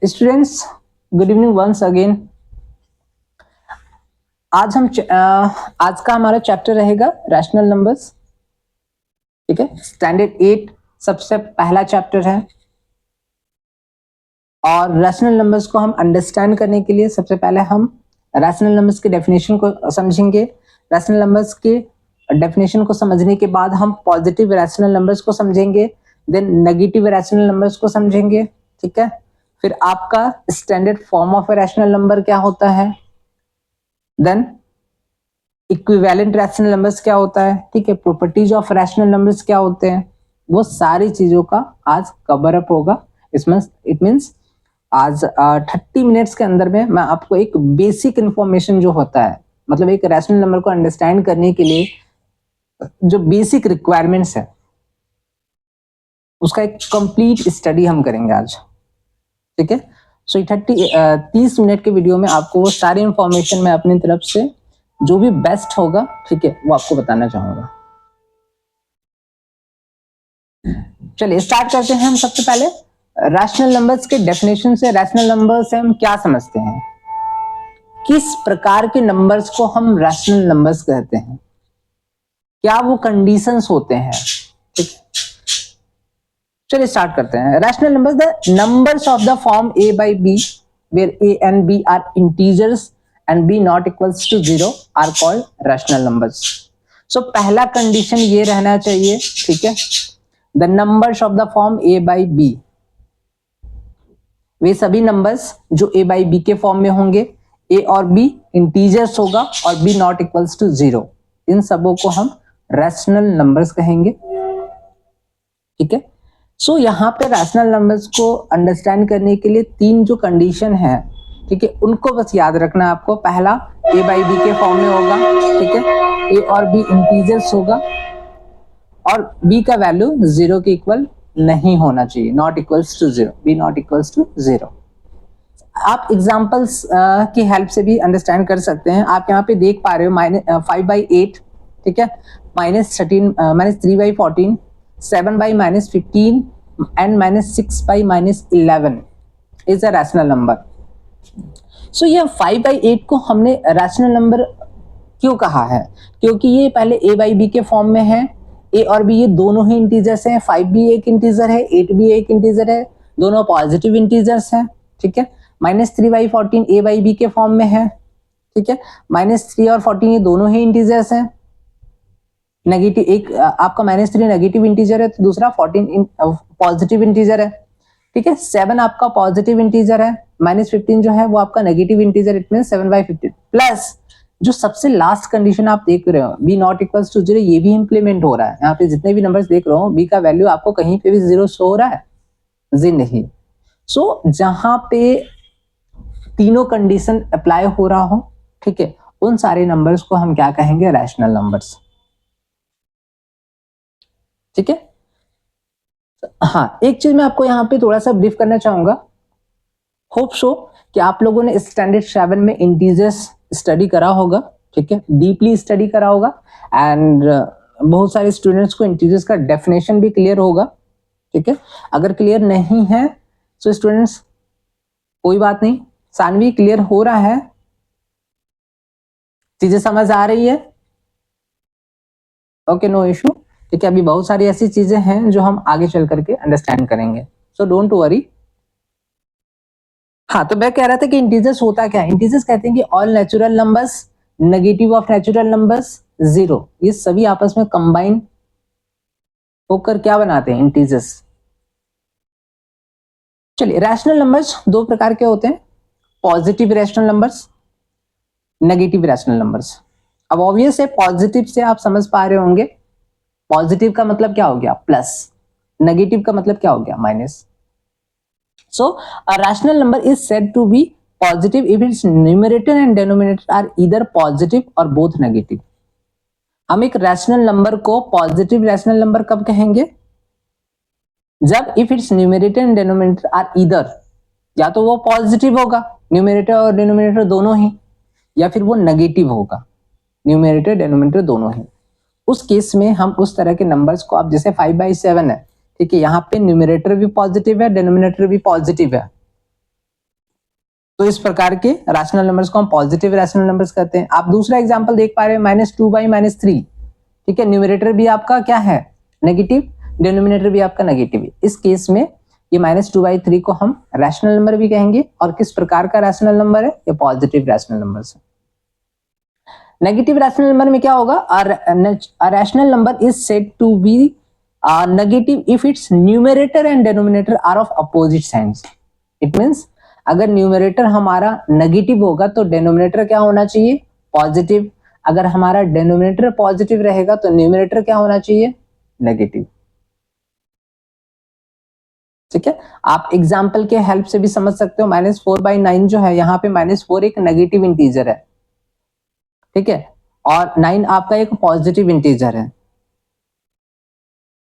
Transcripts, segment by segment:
Students, good evening once again. आज का हमारा चैप्टर रहेगा रैशनल नंबर्स। ठीक है, स्टैंडर्ड 8 सबसे पहला चैप्टर है। और रैशनल नंबर्स को हम अंडरस्टैंड करने के लिए सबसे पहले हम रैशनल नंबर्स की डेफिनेशन को समझेंगे। रैशनल नंबर्स के डेफिनेशन को समझने के बाद हम पॉजिटिव रैशनल नंबर्स को समझेंगे, देन नेगेटिव रैशनल नंबर्स को समझेंगे। ठीक है, फिर आपका standard form of rational number क्या होता है, देन इक्विवेलेंट रैशनल नंबर्स क्या होता है, ठीक है, प्रॉपर्टीज ऑफ रैशनल नंबर्स क्या होते हैं, वो सारी चीजों का आज कवर अप होगा। इसमें इट मींस आज 30 मिनट्स के अंदर में मैं आपको एक बेसिक इंफॉर्मेशन जो होता है, मतलब एक रैशनल नंबर को अंडरस्टैंड करने के लिए जो बेसिक रिक्वायरमेंट्स है उसका एक कंप्लीट स्टडी हम करेंगे आज। ठीक है, सो 30 मिनट के वीडियो में आपको वो सारी इंफॉर्मेशन मैं अपनी तरफ से जो भी बेस्ट होगा, ठीक है, वो आपको बताना चाहूंगा। चलिए स्टार्ट करते हैं हम सबसे पहले रैशनल नंबर्स के डेफिनेशन से। रैशनल नंबर्स से हम क्या समझते हैं, किस प्रकार के नंबर्स को हम रैशनल नंबर्स कहते हैं, क्या वो कंडीशंस होते हैं। ठीक है, चलिए स्टार्ट करते हैं। Rational numbers, the numbers of the form a by b where a and b are integers and b not equals to 0 are called rational numbers. So पहला कंडीशन ये रहना चाहिए, ठीक है, the numbers of the form a by b, वे सभी numbers जो a by b के form में होंगे, a और b इंटीजर्स होगा और b नॉट इक्वल्स टू 0, इन सबों को हम रैशनल नंबर्स कहेंगे। ठीक है, सो यहाँ पे रैशनल नंबर्स को अंडरस्टैंड करने के लिए तीन जो कंडीशन है, ठीक है, उनको बस याद रखना आपको। पहला a by b के फॉर्म में होगा, ठीक है, a और b इंटीजर्स होगा और b का वैल्यू 0 के इक्वल नहीं होना चाहिए, not equals to 0, b not equals to 0। आप एग्जांपल्स की हेल्प से भी अंडरस्टैंड कर सकते हैं। आप यहाँ पे देख पा रहे हो 5/8, ठीक है, -3/14, 7/-15 and -6/-11 is a rational number. So ये 5/8 को हमने रैशनल नंबर क्यों कहा है, क्योंकि ये पहले a by b के फॉर्म में है। a और b ये दोनों ही इंटीजर्स हैं, 5 भी एक इंटीजर है, 8 भी एक इंटीजर है, दोनों पॉजिटिव इंटीजर्स हैं। ठीक है, -3/14 a by b के फॉर्म में है, ठीक है, -3 और 14 ये दोनों ही इंटीजर्स हैं। नेगेटिव एक आपका -3 नेगेटिव इंटीजर है, तो दूसरा 14 पॉजिटिव इंटीजर है। ठीक है, 7 आपका पॉजिटिव इंटीजर है, -15 जो है वो आपका negative integer, it means 7/15 plus जो सबसे लास्ट कंडीशन आप देख रहे हो b नॉट इक्वल्स टू 0, ये भी इंप्लीमेंट हो रहा है। यहाँ पे जितने भी नंबर्स देख रहे हो b का वैल्यू आपको कहीं पे भी 0 शो हो रहा है, जी नहीं। सो जहां पे तीनों कंडीशन अप्लाई हो रहा हो, ठीक है, उन सारे नंबर्स को हम क्या कहेंगे, रैशनल नंबर्स। ठीक है, हाँ, एक चीज मैं आपको यहाँ पे थोड़ा सा ब्रीफ करना चाहूंगा। होप सो कि आप लोगों ने स्टैंडर्ड 7 में इंटीजर्स स्टडी करा होगा, ठीक है, डीपली स्टडी करा होगा, एंड बहुत सारे स्टूडेंट्स को इंटीजर्स का डेफिनेशन भी क्लियर होगा। ठीक है, अगर क्लियर नहीं है तो स्टूडेंट्स कोई बात नहीं, सानवी क्लियर हो रहा है, चीजें समझ आ रही है, ओके, नो इशू। ठीक है, अभी बहुत सारी ऐसी चीजें हैं जो हम आगे चल करके अंडरस्टैंड करेंगे, सो डोंट वरी। हाँ, तो मैं कह रहा था कि इंटीजर्स होता क्या है। इंटीजर्स कहते हैं कि all natural numbers, negative of natural numbers, 0, ये सभी आपस में कंबाइन होकर क्या बनाते हैं, इंटीजर्स। चलिए, रैशनल नंबर्स दो प्रकार के होते हैं, positive rational numbers, negative rational numbers. अब ऑब्वियस है, पॉजिटिव से आप समझ पा रहे होंगे, पॉजिटिव का मतलब क्या हो गया, प्लस, नेगेटिव का मतलब क्या हो गया, minus. So a rational number is said to be positive if its numerator and denominator are either positive or both negative. हम एक रैशनल नंबर को पॉजिटिव रैशनल नंबर कब कहेंगे, जब if its numerator and denominator are either, या तो वो positive होगा, न्यूमरेटर और डिनोमिनेटर दोनों ही, या फिर वो नेगेटिव होगा, न्यूमरेटर डिनोमिनेटर दोनों ही। उस केस में हम उस तरह के नंबर्स को, आप जैसे 5/7 है, ठीक है, यहाँ पे न्यूमरेटर भी पॉजिटिव है, डिनोमिनेटर भी पॉजिटिव है, तो इस प्रकार के रैशनल नंबर्स को हम पॉजिटिव रैशनल नंबर्स कहते हैं। आप दूसरा एग्जांपल देख पा रहे हैं -2/-3, ठीक है, न्यूमरेटर भी आपका क्या है, नेगेटिव, डिनोमिनेटर भी आपका नेगेटिव है। इस केस में ये -2/3 को हम रैशनल नंबर भी कहेंगे। और किस प्रकार का रैशनल नंबर है, ये पॉजिटिव रैशनल नंबर है। नेगेटिव रैशनल नंबर में क्या होगा, a rational number is said to be negative if its numerator and denominator are of opposite signs. It means अगर न्यूमरेटर हमारा नेगेटिव होगा तो डिनोमिनेटर क्या होना चाहिए, पॉजिटिव। अगर हमारा डिनोमिनेटर पॉजिटिव रहेगा तो न्यूमरेटर क्या होना चाहिए, नेगेटिव। ठीक है, आप एग्जाम्पल के हेल्प से भी समझ सकते हो। -4/9 जो है, यहाँ पे -4 एक नेगेटिव इंटीजर है, ठीक है, और 9 आपका एक पॉजिटिव इंटीजर है।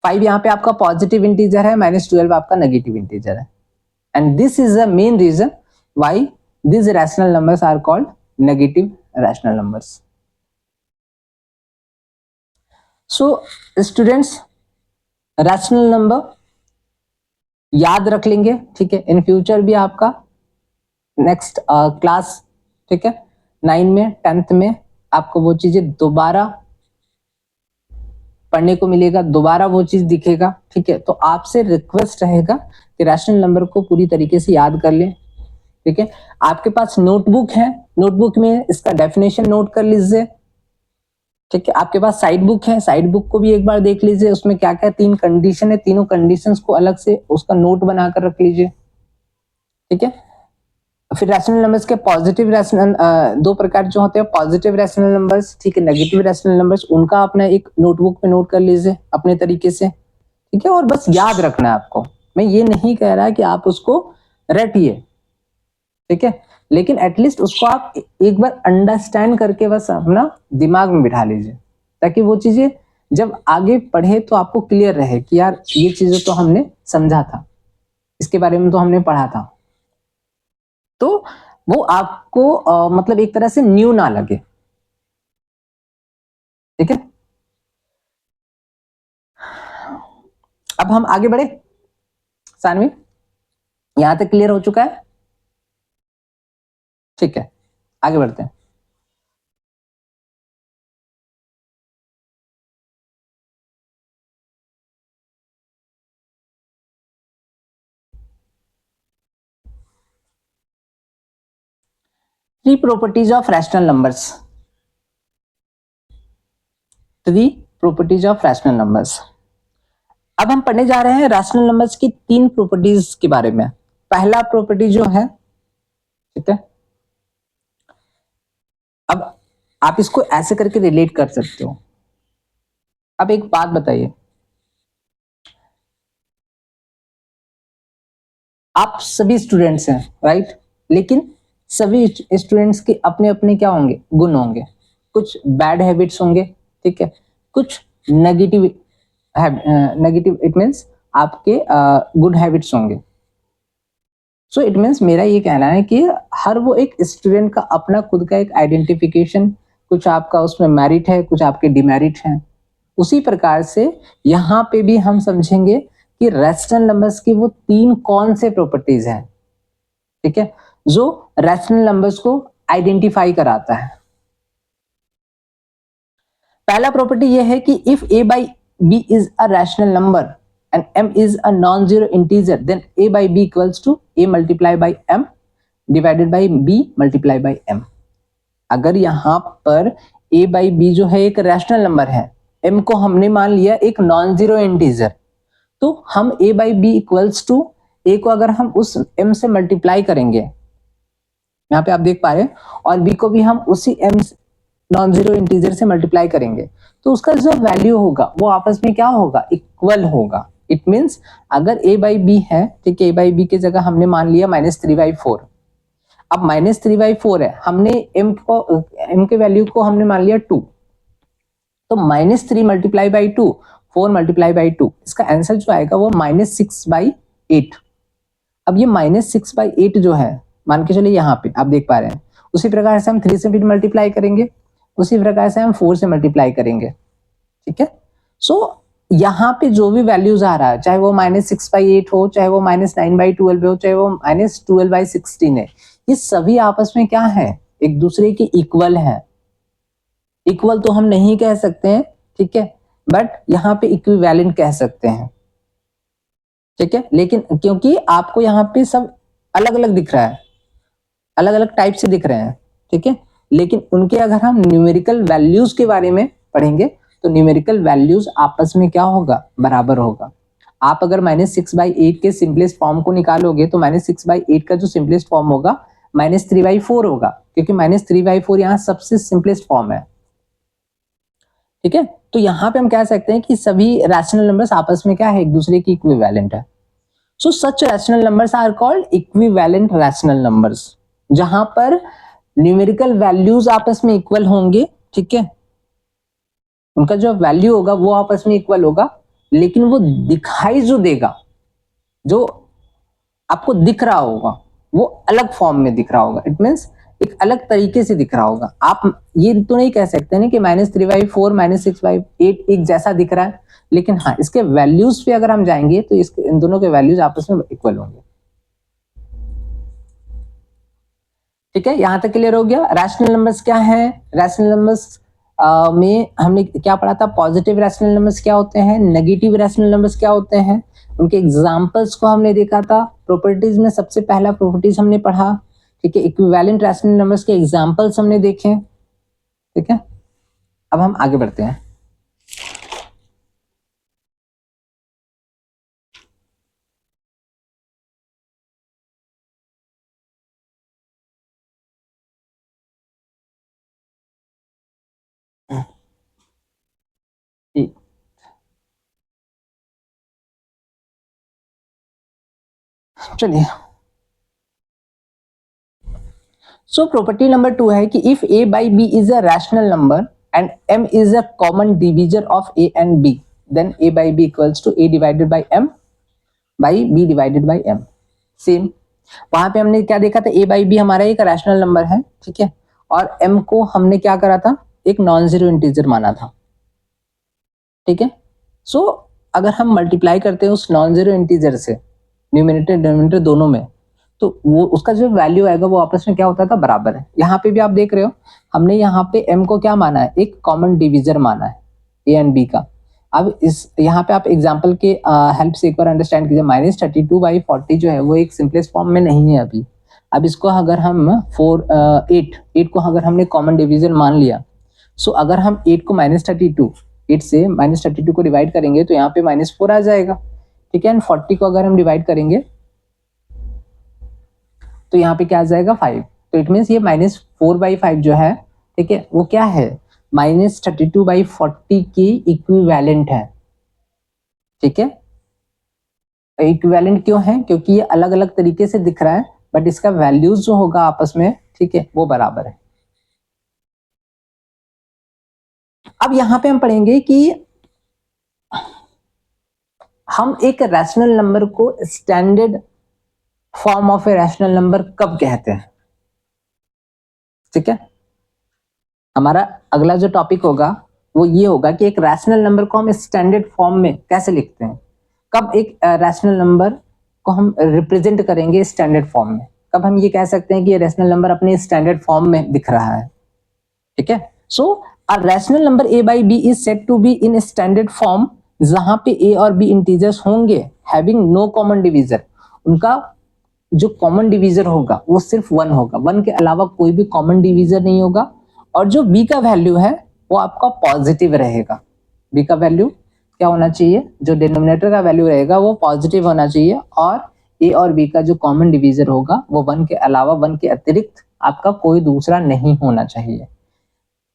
5 यहाँ पे आपका पॉजिटिव इंटीजर है, -12 आपका नेगेटिव इंटीजर है। And this is the main reason why these rational numbers are called negative rational numbers. So students, rational number याद रख लेंगे, ठीक है, इन फ्यूचर भी आपका नेक्स्ट क्लास, ठीक है, 9 में 10th में आपको वो चीजें दोबारा पढ़ने को मिलेगा, दोबारा वो चीज दिखेगा, ठीक है। तो आपसे रिक्वेस्ट रहेगा कि रैशनल नंबर को पूरी तरीके से याद कर लें, ठीक है। आपके पास नोटबुक है, नोटबुक में इसका डेफिनेशन नोट कर लीजिए, ठीक है। आपके पास साइड बुक है, साइड बुक को भी एक बार देख लीजिए, उसमें क्या क्या 3 कंडीशन है, तीनों कंडीशंस को अलग से उसका नोट बनाकर रख लीजिए, ठीक है। फिर रैशनल नंबर्स के पॉजिटिव रैशनल, 2 प्रकार जो होते हैं, पॉजिटिव रैशनल नंबर्स, ठीक है, नेगेटिव रैशनल नंबर्स, उनका अपना एक नोटबुक में नोट कर लीजिए अपने तरीके से, ठीक है। और बस याद रखना है आपको, मैं ये नहीं कह रहा कि आप उसको रटिए, ठीक है, लेकिन एटलीस्ट उसको आप एक बार अंडरस्टैंड करके बस अपना दिमाग में बिठा लीजिए, ताकि वो चीजें जब आगे पढ़े तो आपको क्लियर रहे कि यार ये चीजें तो हमने समझा था, इसके बारे में तो हमने पढ़ा था, तो वो आपको मतलब एक तरह से न्यू ना लगे, ठीक है। अब हम आगे बढ़े, सानवी यहां तक क्लियर हो चुका है, ठीक है, आगे बढ़ते हैं। Three properties of rational numbers, 3 properties of rational numbers. अब हम पढ़ने जा रहे हैं रैशनल नंबर्स की 3 प्रॉपर्टीज के बारे में। पहला प्रॉपर्टी जो है, ठीक है, अब आप इसको ऐसे करके रिलेट कर सकते हो। अब एक बात बताइए, आप सभी स्टूडेंट्स हैं, राइट, लेकिन सभी स्टूडेंट्स के अपने अपने क्या होंगे, गुण होंगे। कुछ बैड हैबिट्स होंगे, ठीक है, कुछ नेगेटिव नेगेटिव इट मीन्स आपके गुड हैबिट्स होंगे। सो इट मीन्स मेरा ये कहना है कि हर वो एक स्टूडेंट का अपना खुद का एक आइडेंटिफिकेशन, कुछ आपका उसमें मेरिट है, कुछ आपके डिमेरिट हैं। उसी प्रकार से यहाँ पे भी हम समझेंगे कि रैशनल नंबर्स की वो 3 कौन से प्रॉपर्टीज हैं, ठीक है, जो रैशनल नंबर्स को आइडेंटिफाई कराता है। पहला प्रॉपर्टी ये है कि if a by b is a rational number and m is a non-zero integer, then a by b equals to a multiply by m divided by b multiply by m। अगर यहाँ पर a by b जो है एक rational number है, m को हमने मान लिया एक नॉन जीरो इंटीजर, तो हम a by b equals to a को अगर हम उस m से मल्टीप्लाई करेंगे, यहाँ पे आप देख पा रहे हैं, और b को भी हम उसी m नॉन जीरो इंटीजर से मल्टीप्लाई करेंगे, तो उसका जो वैल्यू होगा वो आपस में क्या होगा, इक्वल होगा। इट मीन्स अगर a by b है, ठीक है, a by b की जगह हमने मान लिया -3/4। अब -3/4 है, हमने m के वैल्यू को हमने मान लिया 2, तो -3 मल्टीप्लाई बाई 2, 4 मल्टीप्लाई बाई 2, इसका आंसर जो आएगा वो -6/8। अब ये -6/8 जो है, मान के चलिए यहाँ पे आप देख पा रहे हैं, उसी प्रकार से हम 3 से फिर मल्टीप्लाई करेंगे, उसी प्रकार से हम 4 से मल्टीप्लाई करेंगे, ठीक है। सो यहाँ पे जो भी वैल्यूज आ रहा है, चाहे वो -6/8 हो, चाहे वो -9/12 हो, चाहे वो -12/16 है, ये सभी आपस में क्या है, एक दूसरे के इक्वल है। इक्वल तो हम नहीं कह सकते हैं, ठीक है, बट यहाँ पे इक्विवेलेंट कह सकते हैं, ठीक है। लेकिन क्योंकि आपको यहाँ पे सब अलग अलग दिख रहा है, अलग अलग टाइप से दिख रहे हैं, ठीक है, लेकिन उनके अगर हम न्यूमेरिकल वैल्यूज के बारे में पढ़ेंगे तो न्यूमेरिकल वैल्यूज आपस में क्या होगा, बराबर होगा। आप अगर -6/8 के सिंपलेस्ट फॉर्म को निकालोगे तो -6/8 का जो सिंपलेस्ट फॉर्म होगा -3/4 होगा, क्योंकि -3/4 यहाँ सबसे सिंपलेस्ट फॉर्म है, ठीक है। तो यहाँ पे हम कह सकते हैं कि सभी रैशनल नंबर्स आपस में क्या है, एक दूसरे की इक्विवेलेंट है। So such rational numbers are called equivalent rational numbers, जहां पर न्यूमेरिकल वैल्यूज आपस में इक्वल होंगे, ठीक है, उनका जो वैल्यू होगा वो आपस में इक्वल होगा, लेकिन वो दिखाई जो देगा, जो आपको दिख रहा होगा वो अलग फॉर्म में दिख रहा होगा। इट मीन्स एक अलग तरीके से दिख रहा होगा। आप ये तो नहीं कह सकते ना कि -3/4 -6/8 एक जैसा दिख रहा है, लेकिन हाँ इसके वैल्यूज पे अगर हम जाएंगे तो इसके इन दोनों के वैल्यूज आपस में इक्वल होंगे, ठीक है। यहां तक क्लियर हो गया। रैशनल नंबर्स क्या है, रैशनल नंबर्स में हमने क्या पढ़ा था, पॉजिटिव रैशनल नंबर्स क्या होते हैं, नेगेटिव रैशनल नंबर्स क्या होते हैं, उनके एग्जांपल्स को हमने देखा था। प्रॉपर्टीज में सबसे पहला प्रॉपर्टीज हमने पढ़ा, ठीक है, इक्विवेलेंट रैशनल नंबर्स के एग्जांपल्स हमने देखे, ठीक है। अब हम आगे बढ़ते हैं। चलिए, सो प्रॉपर्टी नंबर 2 है कि if a by b is a rational number and m is a common divisor of a and b, then a by b equals to a divided by m by b divided by m। Same वहां पे हमने क्या देखा था, a by b हमारा एक rational number है, ठीक है, और m को हमने क्या करा था, एक नॉन जीरो इंटीजर माना था, ठीक है। सो अगर हम मल्टीप्लाई करते हैं उस नॉन जीरो इंटीजर से, न्यूमरेटर डिनोमिनेटर दोनों में, तो वो उसका जो वैल्यू आएगा वो आपस में क्या होता था, बराबर है। यहाँ पे भी आप देख रहे हो, हमने यहाँ पे m को क्या माना है, एक कॉमन डिवीजर माना है a एंड b का। अब इस यहाँ पे आप एग्जांपल के हेल्प से एक बार अंडरस्टैंड कीजिए। -32/40 जो है वो एक सिंपलेस्ट फॉर्म में नहीं है अभी। अब इसको अगर हम 8 को अगर हमने कॉमन डिवीजर मान लिया, सो अगर हम 8 को -32 से -32 को डिवाइड करेंगे तो यहाँ पे -4 आ जाएगा, ठीक है। एंड 40 को अगर हम डिवाइड करेंगे तो यहाँ पे क्या आ जाएगा, 5। तो इट मीन्स ये -4/5 जो है, ठीक है, वो क्या है, -32/40 की इक्विवेलेंट है, ठीक है। इक्विवेलेंट क्यों है, क्योंकि ये अलग अलग तरीके से दिख रहा है, बट इसका वैल्यूज जो होगा आपस में, ठीक है, वो बराबर है। अब यहाँ पे हम पढ़ेंगे कि हम एक रैशनल नंबर को standard form of a rational number कब कहते हैं, ठीक है। हमारा अगला जो टॉपिक होगा वो ये होगा कि एक रैशनल नंबर को हम स्टैंडर्ड फॉर्म में कैसे लिखते हैं, कब एक रैशनल नंबर को हम रिप्रेजेंट करेंगे स्टैंडर्ड फॉर्म में, कब हम ये कह सकते हैं कि ये रैशनल नंबर अपने स्टैंडर्ड फॉर्म में दिख रहा है, ठीक है। So a rational number a by b is said to be in standard form, जहां पे a और b इंटीजर्स होंगे हैविंग नो कॉमन डिवीजर, उनका जो कॉमन डिवीजर होगा वो सिर्फ 1 होगा, 1 के अलावा कोई भी कॉमन डिवीजर नहीं होगा, और जो b का वैल्यू है वो आपका पॉजिटिव रहेगा। b का वैल्यू क्या होना चाहिए, जो डिनोमिनेटर का वैल्यू रहेगा वो पॉजिटिव होना चाहिए, और a और b का जो कॉमन डिवीजर होगा वो 1 के अलावा, 1 के अतिरिक्त आपका कोई दूसरा नहीं होना चाहिए।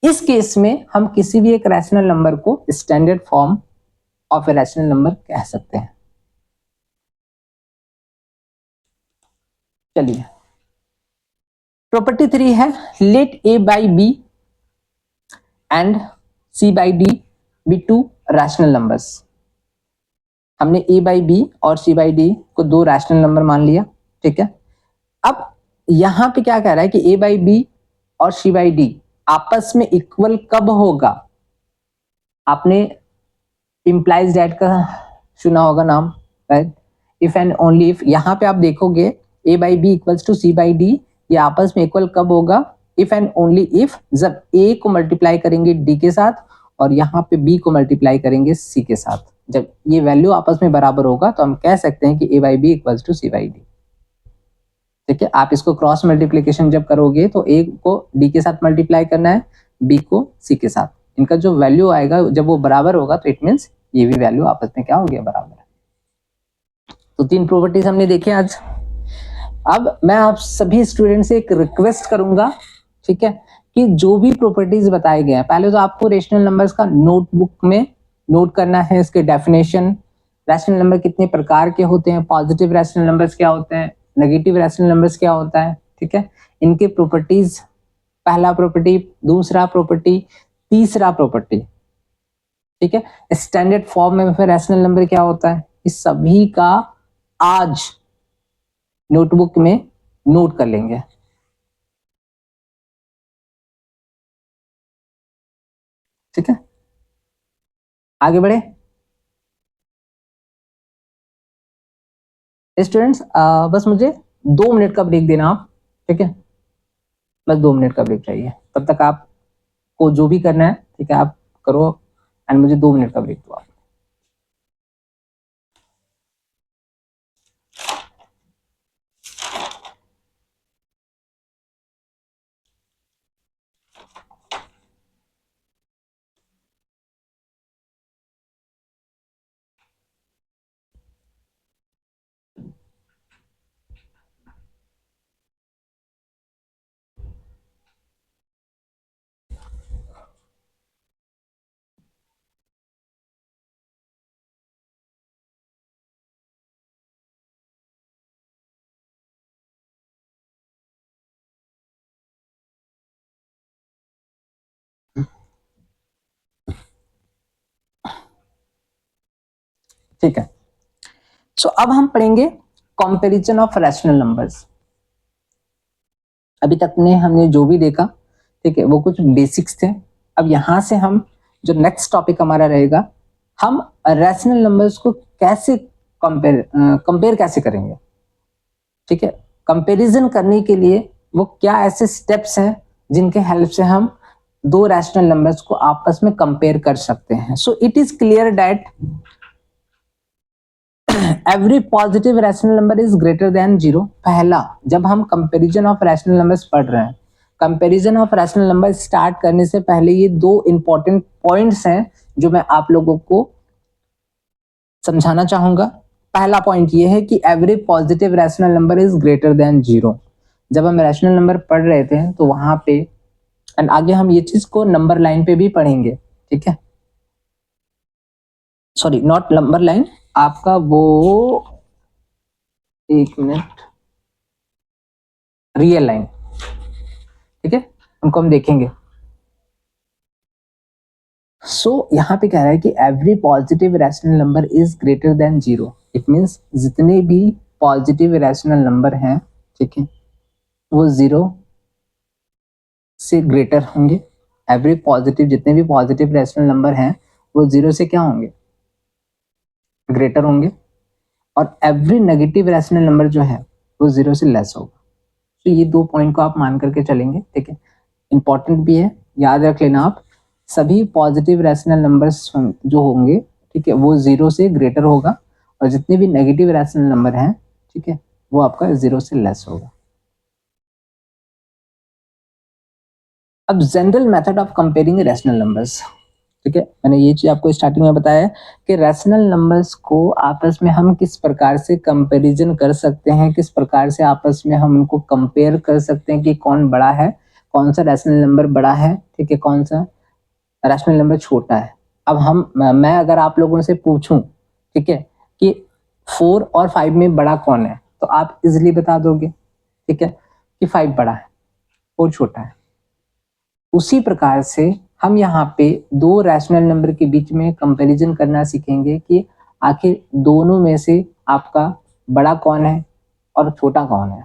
इस केस में हम किसी भी एक रैशनल नंबर को standard form of a rational number कह सकते हैं। चलिए, प्रॉपर्टी 3 है, let a by b and c by d be two rational numbers. हमने a बाई b और c बाई d को दो रैशनल नंबर मान लिया, ठीक है। अब यहां पे क्या कह रहा है कि a बाई b और c बाई d आपस में इक्वल कब होगा, आपने इम्प्लाइज दैट का सुना होगा नाम, right. If and only if, यहाँ पे आप देखोगे a by B equals to c by d, ये आपस में इक्वल कब होगा? इफ एंड ओनली इफ जब a को मल्टीप्लाई करेंगे d के साथ और यहाँ पे b को मल्टीप्लाई करेंगे c के साथ। जब ये वैल्यू आपस में बराबर होगा तो हम कह सकते हैं कि a by B equals to c by D. ठीक है, आप इसको क्रॉस मल्टीप्लीकेशन जब करोगे तो a को d के साथ मल्टीप्लाई करना है, b को c के साथ। इनका जो वैल्यू आएगा जब वो बराबर होगा तो इट मीन्स ये भी वैल्यू आपस में क्या हो गया? बराबर है। तो 3 प्रॉपर्टीज हमने देखे आज। अब मैं आप सभी स्टूडेंट से एक रिक्वेस्ट करूंगा, ठीक है, कि जो भी प्रॉपर्टीज बताए गए हैं पहले तो आपको रेशनल नंबर्स का नोटबुक में नोट करना है, इसके डेफिनेशन, रैशनल नंबर कितने प्रकार के होते हैं, पॉजिटिव रैशनल नंबर्स क्या होते हैं, नेगेटिव रैशनल नंबर्स क्या होता है, ठीक है, इनके प्रॉपर्टीज, पहला प्रॉपर्टी, दूसरा प्रॉपर्टी, तीसरा प्रॉपर्टी, ठीक है, स्टैंडर्ड फॉर्म में फिर रैशनल नंबर क्या होता है, इस सभी का आज नोटबुक में नोट कर लेंगे। ठीक है, आगे बढ़े स्टूडेंट्स। बस मुझे 2 मिनट का ब्रेक देना आप, ठीक है, बस 2 मिनट का ब्रेक चाहिए, तब तक आपको जो भी करना है, ठीक है, आप करो एंड मुझे 2 मिनट का ब्रेक दो आप। ठीक है, सो अब हम पढ़ेंगे कंपैरिजन ऑफ रैशनल नंबर्स। अभी तक ने हमने जो भी देखा, ठीक है, वो कुछ बेसिक्स थे। अब यहां से हम जो नेक्स्ट टॉपिक हमारा रहेगा, हम रैशनल नंबर्स को कैसे कंपेयर कैसे करेंगे। ठीक है, कंपैरिजन करने के लिए वो क्या ऐसे स्टेप्स हैं जिनके हेल्प से हम दो रैशनल नंबर्स को आपस में कंपेयर कर सकते हैं। So it is clear that every positive rational number is greater than 0। पहला, जब हम कंपैरिजन ऑफ रैशनल नंबर्स पढ़ रहे हैं, comparison of rational number start करने से पहले ये 2 इंपॉर्टेंट पॉइंट्स हैं जो मैं आप लोगों को समझाना चाहूंगा। पहला पॉइंट ये है कि every positive rational number is greater than 0। जब हम रैशनल नंबर पढ़ रहे थे तो वहां पे, एंड आगे हम ये चीज को नंबर लाइन पे भी पढ़ेंगे, ठीक है, सॉरी नॉट नंबर लाइन, आपका वो, एक मिनट, रियल लाइन, ठीक है, उनको हम देखेंगे। सो यहाँ पे कह रहा है कि every positive rational number is greater than 0। It means जितने भी पॉजिटिव रैशनल नंबर हैं, ठीक है, वो 0 से ग्रेटर होंगे। एवरी पॉजिटिव, जितने भी पॉजिटिव रैशनल नंबर हैं वो 0 से क्या होंगे? ग्रेटर होंगे। और एवरी नेगेटिव रैशनल नंबर जो है वो 0 से लेस होगा। तो ये 2 पॉइंट को आप मान करके चलेंगे, ठीक है, इंपॉर्टेंट भी है, याद रख लेना आप। सभी पॉजिटिव रैशनल नंबर्स जो होंगे, ठीक है, वो 0 से ग्रेटर होगा और जितने भी नेगेटिव रैशनल नंबर हैं, ठीक है, वो आपका 0 से लेस होगा। अब general method of comparing rational numbers, ठीक है, मैंने ये चीज आपको स्टार्टिंग में बताया कि रैशनल नंबर्स को आपस में हम किस प्रकार से कंपैरिजन कर सकते हैं, किस प्रकार से आपस में हम उनको कंपेयर कर सकते हैं कि कौन बड़ा है, कौन सा रैशनल नंबर बड़ा है, ठीक है, कौन सा रैशनल नंबर छोटा है। अब मैं अगर आप लोगों से पूछूं, ठीक है, कि 4 और 5 में बड़ा कौन है, तो आप इजिली बता दोगे, ठीक है, कि 5 बड़ा है, 4 छोटा है। उसी प्रकार से हम यहाँ पे दो रैशनल नंबर के बीच में कंपैरिजन करना सीखेंगे कि आखिर दोनों में से आपका बड़ा कौन है और छोटा कौन है।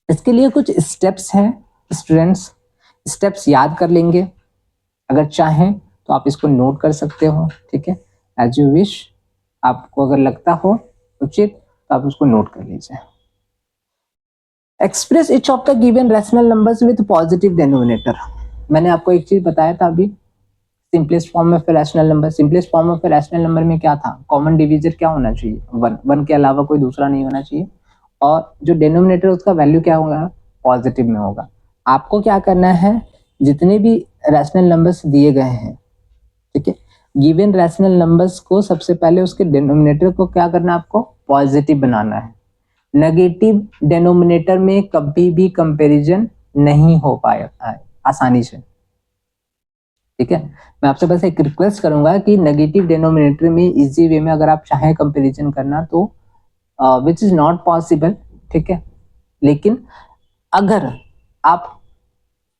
इसके लिए कुछ स्टेप्स हैं स्टूडेंट्स, स्टेप्स याद कर लेंगे, अगर चाहें तो आप इसको नोट कर सकते हो, ठीक है, एज यू विश। आपको अगर लगता हो उचित तो आप उसको नोट कर लीजिए। Express each of the given rational numbers with positive denominator. मैंने आपको एक चीज बताया था अभी, simplest form of rational number. Simplest form of rational number में क्या था, कॉमन डिवीजर क्या होना चाहिए, वन, वन के अलावा कोई दूसरा नहीं होना चाहिए, और जो डिनोमिनेटर उसका वैल्यू क्या होगा, पॉजिटिव में होगा। आपको क्या करना है, जितने भी रैशनल नंबर्स दिए गए हैं, ठीक है, गिवन रैशनल नंबर्स को सबसे पहले उसके डिनोमिनेटर को क्या करना है, आपको पॉजिटिव बनाना है। नेगेटिव डिनोमिनेटर में कभी भी कंपैरिजन नहीं हो पाएगा आसानी से, ठीक है। मैं आपसे बस एक रिक्वेस्ट करूंगा कि नेगेटिव डिनोमिनेटर में इजी वे में अगर आप चाहें कंपैरिजन करना तो विच इज नॉट पॉसिबल, ठीक है, लेकिन अगर आप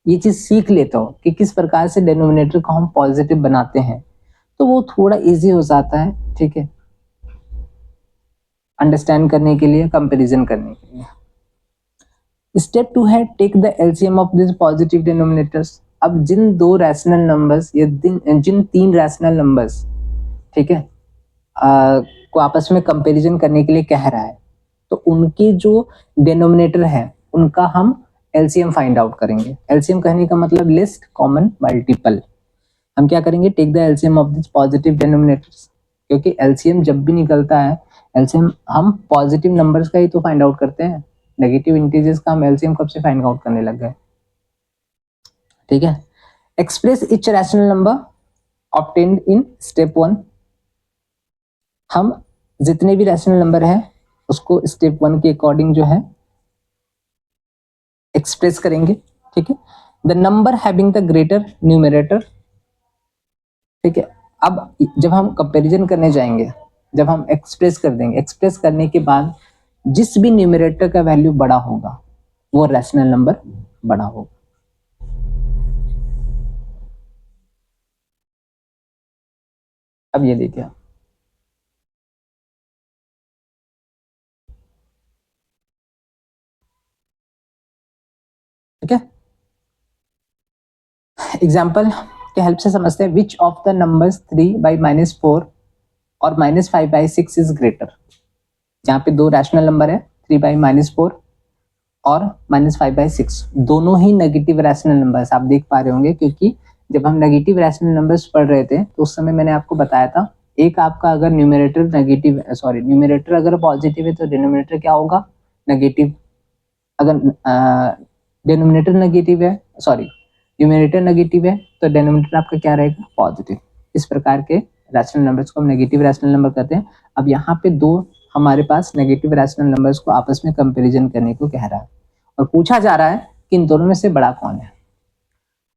ये चीज सीख लेते हो कि किस प्रकार से डिनोमिनेटर को हम पॉजिटिव बनाते हैं, तो वो थोड़ा इजी हो जाता है, ठीक है, अंडरस्टैंड करने के लिए, कंपैरिजन करने के लिए। स्टेप 2 है take the LCM of this positive denominators. अब जिन दो रैशनल नंबर्स या जिन तीन रैशनल नंबर्स, ठीक है, को आपस में कंपैरिजन करने के लिए कह रहा है, तो उनकी जो डिनोमिनेटर है उनका हम एलसीएम फाइंड आउट करेंगे। एलसीएम कहने का मतलब लिस्ट कॉमन मल्टीपल। हम क्या करेंगे, take the LCM of this positive denominators, क्योंकि एलसीएम जब भी निकलता है, एलसीएम हम पॉजिटिव नंबर्स का ही तो फाइंड आउट करते हैं, नेगेटिव इंटीजर्स का हम एलसीएम कब से फाइंड आउट करने लग गए, ठीक है। Express etch rational number obtained in step 1। हम जितने भी रैशनल नंबर है उसको स्टेप 1 के अकॉर्डिंग जो है एक्सप्रेस करेंगे, ठीक है। The number having the greater numerator, ठीक है। अब जब हम कंपैरिजन करने जाएंगे, जब हम एक्सप्रेस कर देंगे, एक्सप्रेस करने के बाद जिस भी न्यूमरेटर का वैल्यू बड़ा होगा वो रैशनल नंबर बड़ा होगा। अब ये देखिए, ठीक है, एग्जाम्पल के हेल्प से समझते हैं। विच ऑफ द नंबर्स 3/-4 और -5/6 इज ग्रेटर। यहाँ पे दो रैशनल नंबर है, 3/-4 और -5/6, दोनों ही नेगेटिव रैशनल नंबर्स आप देख पा रहे होंगे, क्योंकि जब हम नेगेटिव रैशनल नंबर्स पढ़ रहे थे तो उस समय मैंने आपको बताया था, एक आपका अगर न्यूमरेटर नेगेटिव, सॉरी, न्यूमरेटर अगर पॉजिटिव है तो डिनोमिनेटर क्या होगा, नेगेटिव। अगर डिनोमिनेटर नेगेटिव है, सॉरी, न्यूमरेटर नेगेटिव है तो डिनोमिनेटर आपका क्या रहेगा, पॉजिटिव। इस प्रकार के रैशनल नंबर्स को हम नेगेटिव रैशनल नंबर कहते हैं। अब यहाँ पे दो हमारे पास नेगेटिव रैशनल नंबर्स को आपस में कंपैरिजन करने को कह रहा है और पूछा जा रहा है कि इन दोनों में से बड़ा कौन है।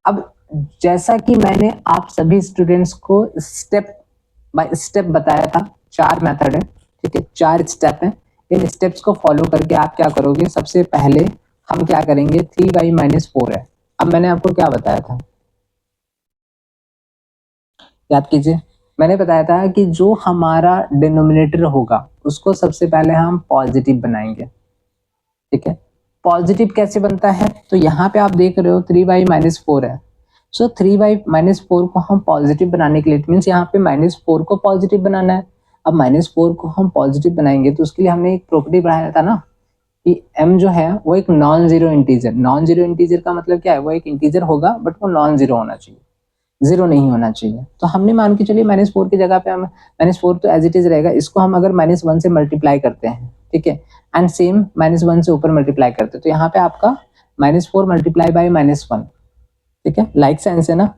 अब जैसा कि मैंने आप सभी स्टूडेंट्स को स्टेप बाय स्टेप बताया था, 4 मेथड है, ठीक है, 4 स्टेप है। इन स्टेप्स को फॉलो करके आप क्या करोगे, सबसे पहले हम क्या करेंगे, 3/-4 है। अब मैंने आपको क्या बताया था, याद कीजिए, मैंने बताया था कि जो हमारा डिनोमिनेटर होगा उसको सबसे पहले हम पॉजिटिव बनाएंगे, ठीक है। पॉजिटिव कैसे बनता है, तो यहाँ पे आप देख रहे हो 3/-4 है, सो 3/-4 को हम पॉजिटिव बनाने के लिए, इट मीन्स यहाँ पे -4 को पॉजिटिव बनाना है। अब -4 को हम पॉजिटिव बनाएंगे तो उसके लिए हमने एक प्रॉपर्टी बनाया था ना कि m जो है वो एक non zero integer, non zero integer का मतलब क्या है, वो एक इंटीजर होगा बट वो नॉन जीरो होना चाहिए, जीरो नहीं होना चाहिए। तो हमने मान के चलिए -4 की जगह पे हम -4 तो एज इट इज रहेगा, इसको हम अगर -1 से मल्टीप्लाई करते हैं, ठीक है, एंड सेम -1 से ऊपर मल्टीप्लाई करते हैं, तो यहाँ पे आपका -4 मल्टीप्लाई बाई -1, ठीक है, लाइक साइंस है ना,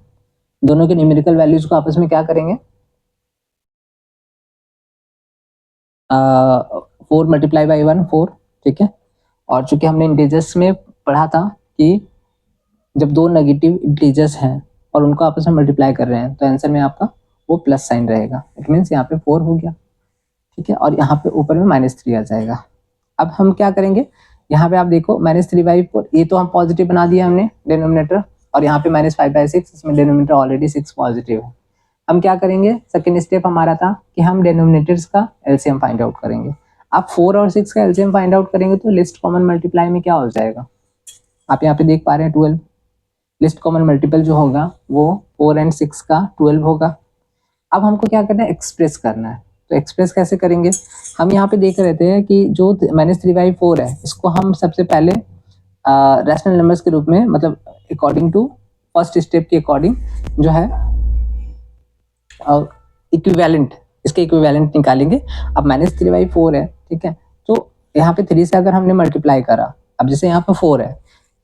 दोनों के न्यूमेरिकल वैल्यूज को आपस में क्या करेंगे, 4 मल्टीप्लाई बाई 1 4, ठीक है। और चूंकि हमने इंटीजर्स में पढ़ा था कि जब दो नेगेटिव इंटीजर्स हैं और उनको आपस में मल्टीप्लाई कर रहे हैं तो आंसर में आपका वो प्लस साइन रहेगा, इट मीन्स यहाँ पे 4 हो गया, ठीक है, और यहाँ पे ऊपर में -3 आ जाएगा। अब हम क्या करेंगे, यहाँ पे आप देखो -3/4, ये तो हम पॉजिटिव बना दिया हमने डिनोमिनेटर, और यहाँ पे -5/6, इसमें डिनोमिनेटर ऑलरेडी 6 पॉजिटिव है। हम क्या करेंगे, सेकेंड स्टेप हमारा था कि हम डिनोमिनेटर्स का एलसीएम फाइंड आउट करेंगे। आप 4 और 6 का एलसीएम फाइंड आउट करेंगे तो लिस्ट कॉमन मल्टीप्लाई में क्या हो जाएगा, आप यहाँ पे देख पा रहे हैं 12, लिस्ट कॉमन मल्टीपल जो होगा वो 4 और 6 का 12 होगा। अब हमको क्या करना है, एक्सप्रेस करना है, तो एक्सप्रेस कैसे करेंगे, हम यहाँ पे देख रहे थे कि जो -3/4 है इसको हम सबसे पहले रैशनल नंबर्स के रूप में, मतलब अकॉर्डिंग टू फर्स्ट स्टेप के अकॉर्डिंग जो है इक्विवेलेंट, इसके इक्विवेलेंट निकालेंगे। अब -3/4 है, ठीक है, तो यहाँ पे 3 से अगर हमने मल्टीप्लाई करा, अब जैसे यहाँ पे 4 है,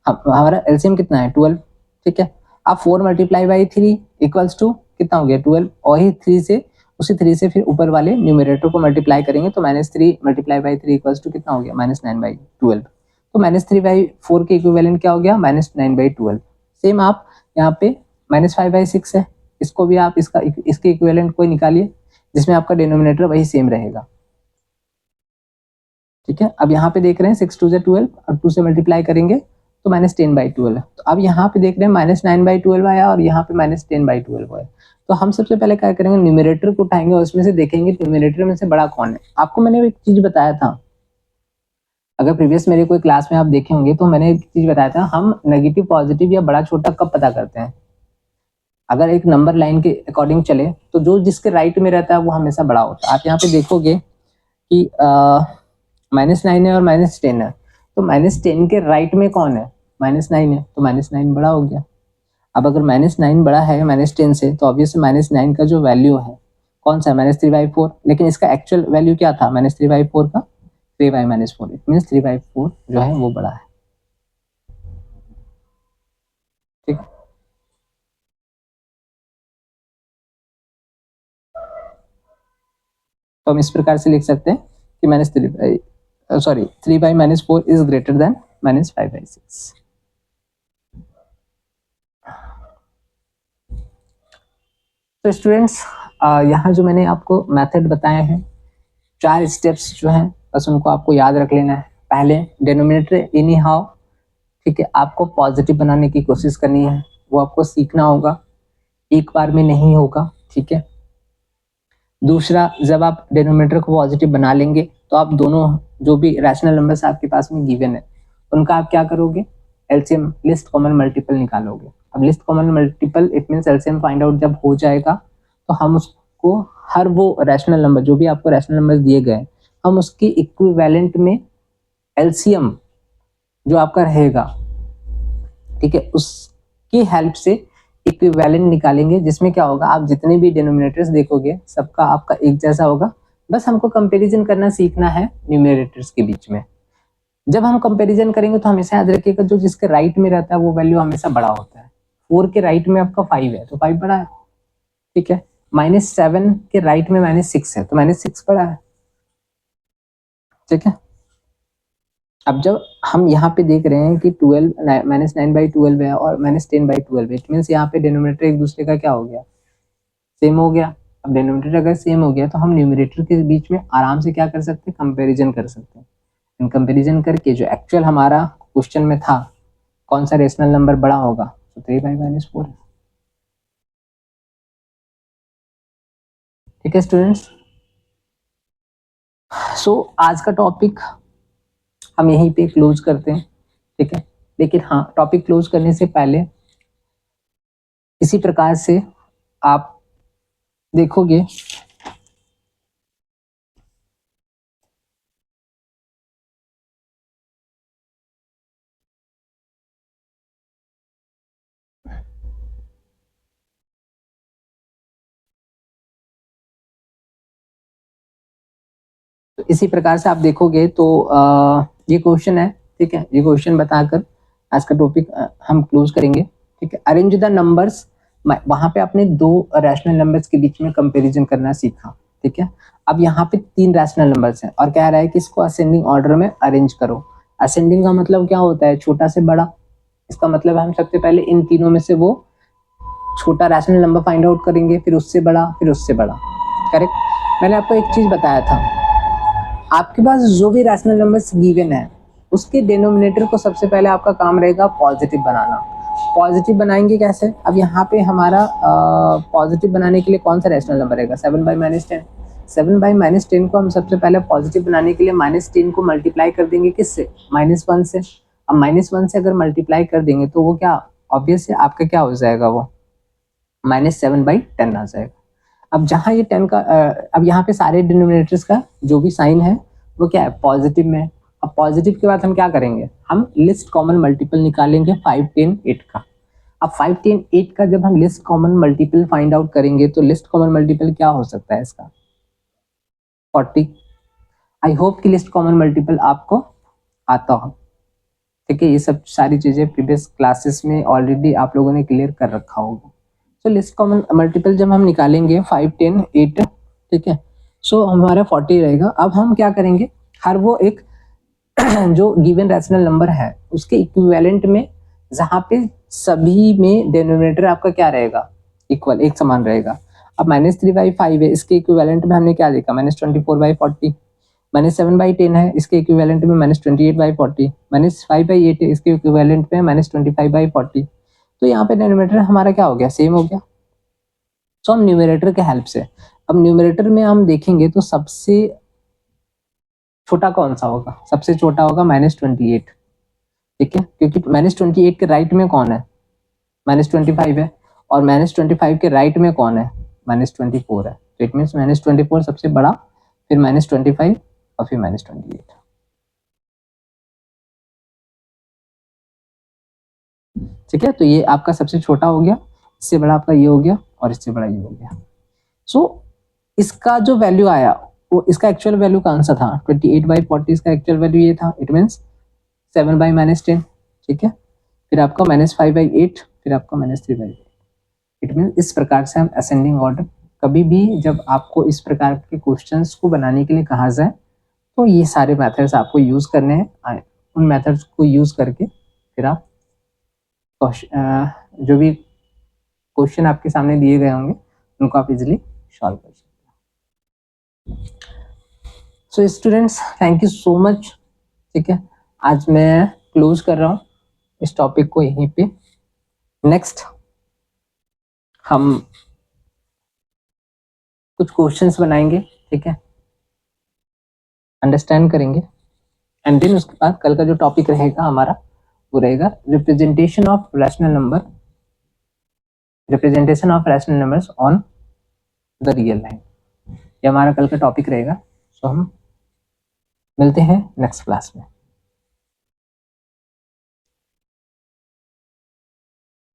हमारा एलसीएम कितना है 12, ठीक है। अब 4 × 3 इक्वल्स टू कितना हो गया 12, और ही 3 से उसी 3 से फिर ऊपर वाले न्यूमरेटर को मल्टीप्लाई करेंगे तो -3 × 3 इक्वल्स टू कितना हो गया -9/12। तो -3/4 के इक्विवेलेंट क्या हो गया -9/12। सेम आप यहाँ पे -5/6 है, इसको भी आप इसके इक्विवेलेंट कोई निकालिए जिसमें आपका डिनोमिनेटर वही सेम रहेगा, ठीक है। अब यहाँ पे देख रहे हैं 6 2 12 और 2 से मल्टीप्लाई करेंगे तो -10/12। तो अब यहाँ पे देख रहे हैं -9/12 आया और यहाँ पे -10/12 आया। तो हम सबसे पहले क्या करेंगे, न्यूमरेटर को उठाएंगे और उसमें से देखेंगे न्यूमरेटर में से बड़ा कौन है। आपको मैंने एक चीज बताया था, अगर प्रीवियस मेरे कोई क्लास में आप देखे होंगे तो मैंने एक चीज बताया था, हम नेगेटिव पॉजिटिव या बड़ा छोटा कब पता करते हैं। अगर एक नंबर लाइन के अकॉर्डिंग चले तो जो जिसके राइट में रहता है वो हमेशा बड़ा होता है। आप यहाँ पे देखोगे कि -9 है और -10 है, तो -10 के राइट में कौन है, -9 है, तो -9 बड़ा हो गया। अब अगर -9 बड़ा है -10 से तो ऑब्वियसली -9 का जो वैल्यू है कौन सा है -3/4, लेकिन इसका एक्चुअल वैल्यू क्या था -3/4 का 3/-4, इट मीन्स 3/4 जो है वो बड़ा है, ठीक। तो हम इस प्रकार से लिख सकते हैं कि -3/4 इज ग्रेटर देन -5/6। तो स्टूडेंट्स, यहाँ जो मैंने आपको मेथड बताए हैं 4 स्टेप्स जो हैं बस उनको आपको याद रख लेना है। पहले डिनोमिनेटर एनी हाउ, ठीक है, आपको पॉजिटिव बनाने की कोशिश करनी है, वो आपको सीखना होगा, एक बार में नहीं होगा, ठीक है। दूसरा, जब आप डिनोमिनेटर को पॉजिटिव बना लेंगे तो आप दोनों जो भी रैशनल नंबर्स आपके पास में गिवन है उनका आप क्या करोगे, एलसीएम लिस्ट कॉमन मल्टीपल निकालोगे। अब list common multiple it means LCM find out जब हो जाएगा तो हम उसको हर वो रैशनल नंबर जो भी आपको रैशनल नंबर दिए गए हम उसके इक्विवेलेंट में एलसीएम जो आपका रहेगा, ठीक है, उसकी हेल्प से इक्विवेलेंट निकालेंगे, जिसमें क्या होगा आप जितने भी डिनोमिनेटर्स देखोगे सबका आपका एक जैसा होगा। बस हमको कंपैरिजन करना सीखना है न्यूमरेटर्स के बीच में। जब हम कंपैरिजन करेंगे तो हमेशा याद रखिएगा जो जिसके राइट में रहता है वो वैल्यू हमेशा बड़ा होता है। 4 के राइट में आपका 5 है तो 5 बड़ा है, ठीक है। -7 के राइट में -6 है तो -6 बड़ा है, ठीक है। अब जब हम यहाँ पे देख रहे हैं कि 12 -9/12 है और -10/12 है, इट मीन्स यहाँ पे डिनोमिनेटर एक दूसरे का क्या हो गया, सेम हो गया। अब डिनोमिनेटर अगर सेम हो गया तो हम न्यूमरेटर के बीच में आराम से क्या कर सकते हैं, कंपैरिजन कर सकते हैं। कंपैरिजन करके जो एक्चुअल हमारा क्वेश्चन में था कौन सा रेशनल नंबर बड़ा होगा, तो 3/-4 है, ठीक है स्टूडेंट्स। सो आज का टॉपिक हम यहीं पे क्लोज करते हैं, ठीक है। लेकिन हाँ, टॉपिक क्लोज करने से पहले इसी प्रकार से आप देखोगे तो इसी प्रकार से आप देखोगे तो ये क्वेश्चन है, ठीक है। ये क्वेश्चन बताकर आज का टॉपिक हम क्लोज करेंगे, ठीक है। अरेंज द नंबर्स, वहां पे आपने 2 रैशनल नंबर्स के बीच में कंपैरिजन करना सीखा, ठीक है। अब यहाँ पे 3 रैशनल नंबर्स हैं और कह रहा है कि इसको असेंडिंग ऑर्डर में अरेंज करो। असेंडिंग का मतलब क्या होता है, छोटा से बड़ा। इसका मतलब हम सबसे पहले इन तीनों में से वो छोटा रैशनल नंबर फाइंड आउट करेंगे, फिर उससे बड़ा, फिर उससे बड़ा, करेक्ट। मैंने आपको एक चीज बताया था, आपके पास जो भी रैशनल नंबर्स गिवन है उसके डिनोमिनेटर को सबसे पहले आपका काम रहेगा पॉजिटिव बनाना। पॉजिटिव बनाएंगे कैसे, अब यहाँ पे हमारा पॉजिटिव बनाने के लिए कौन सा रैशनल नंबर रहेगा, 7/-10। 7/-10 को हम सबसे पहले पॉजिटिव बनाने के लिए -10 को मल्टीप्लाई कर देंगे किससे, -1 से। अब -1 से अगर मल्टीप्लाई कर देंगे तो वो क्या ऑब्वियस है आपका क्या हो जाएगा, वो -7/10 आ जाएगा। अब जहाँ ये 10 का अब यहाँ पे सारे डिनोमिनेटर्स का जो भी साइन है वो क्या है, पॉजिटिव में। अब पॉजिटिव के बाद हम क्या करेंगे, हम लिस्ट कॉमन मल्टीपल निकालेंगे 5, 10, 8 का। अब 5, 10, 8 का जब हम list common multiple find out करेंगे तो लिस्ट कॉमन मल्टीपल क्या हो सकता है इसका, 40। आई होप कि लिस्ट कॉमन मल्टीपल आपको आता हो, ठीक है। ये सब सारी चीजें प्रीवियस क्लासेस में ऑलरेडी आप लोगों ने क्लियर कर रखा होगा। तो लिस्ट कॉमन मल्टीपल जब हम निकालेंगे 5, 10, 8, ठीक है, सो हमारा 40 रहेगा। अब हम क्या करेंगे, हर वो एक जो गिवन रैशनल नंबर है उसके इक्विवेलेंट में, जहां पे सभी में डिनोमिनेटर आपका क्या रहेगा, इक्वल, एक समान रहेगा। अब -3/5 है, इसके इक्विवेलेंट में हमने क्या देखा, -24/40। -7/10 है, इसके इक्विवेलेंट में -28/40। -5/8 है, इसके इक्विवेलेंट में -25/40। तो यहाँ पे डिनोमिनेटर हमारा क्या हो गया, सेम हो गया। तो हम न्यूमरेटर के हेल्प से, अब न्यूमरेटर में हम देखेंगे तो सबसे छोटा कौन सा होगा, सबसे छोटा होगा -28, ठीक है, क्योंकि -28 के राइट में कौन है, -25 है, और -25 के राइट में कौन है, -24 है। तो इट मीन्स -24 सबसे बड़ा, फिर -25 और फिर -28, ठीक है। तो ये आपका सबसे छोटा हो गया, इससे बड़ा आपका ये हो गया, और इससे बड़ा ये हो गया। सो इसका जो वैल्यू आया वो इसका एक्चुअल वैल्यू कौन सा था, 28/40 इसका एक्चुअल वैल्यू ये था। इट मीन्स 7/-10, ठीक है, फिर आपका -5/8, फिर आपका -3/8। इट मीन्स इस प्रकार से हम असेंडिंग ऑर्डर, कभी भी जब आपको इस प्रकार के क्वेश्चंस को बनाने के लिए कहा जाए तो ये सारे मेथड्स आपको यूज करने हैं। उन मेथड्स को यूज करके फिर आप जो भी क्वेश्चन आपके सामने दिए गए होंगे उनको आप इजिली सॉल्व कर सकते हैं। So students, thank you so much, ठीक है। आज मैं क्लोज कर रहा हूँ इस टॉपिक को यहीं पे। नेक्स्ट हम कुछ क्वेश्चंस बनाएंगे, ठीक है, अंडरस्टैंड करेंगे, एंड देन उसके बाद कल का जो टॉपिक रहेगा हमारा वो रहेगा representation of rational number, representation of rational numbers on the real line. ये हमारा कल का टॉपिक रहेगा। सो हम मिलते हैं नेक्स्ट क्लास में।